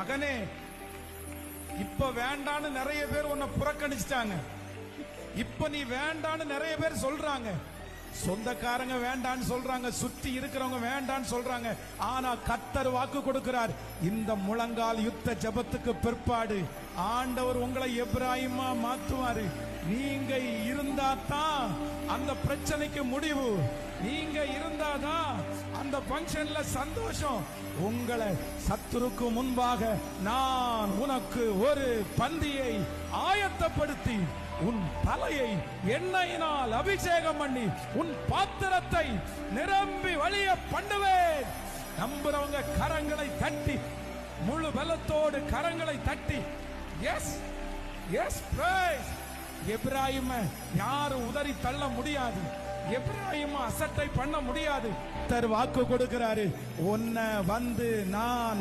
மகனே, இப்ப வேண்டான்னு நிறைய பேர் உன்னை புறக்கணிச்சிட்டாங்க. இப்ப நீ வேண்டான்னு நிறைய பேர் சொல்றாங்க. சொந்தக்காரங்க வேண்டான்னு சொல்றாங்க, சுற்றி இருக்கிறவங்க வேண்டான்னு சொல்றாங்க. ஆனா கர்த்தர் வாக்கு கொடுக்கிறார், இந்த முழங்கால் யுத்த ஜெபத்துக்கு பிற்பாடு ஆண்டவர் உங்களை எப்ராயிமா மாத்துவாரு. நீங்க இருந்தாதான் அந்த பிரச்சனைக்கு முடிவு. நீங்க இருந்தாதான் அந்த பங்கன்ல சந்தோஷம். உங்களை சத்துருக்கு முன்பாக நான் உனக்கு ஒரு பந்தியை ஆயத்தப்படுத்தி உன் தலையை எண்ணெயினால் அபிஷேகம் பண்ணி உன் பாத்திரத்தை நிரம்பி வழிய பண்ணுவேன். நம்புறவங்க கரங்களை தட்டி, முழு பலத்தோடு கரங்களை தட்டி எஸ் எஸ் பிரைஸ். எப்ராயிம யாரும் உதறி தள்ள முடியாது. எப்ராயிம அசட்டை பண்ண முடியாது. வாக்கு கொடுக்கிறாரு, உன்னை வந்து நான்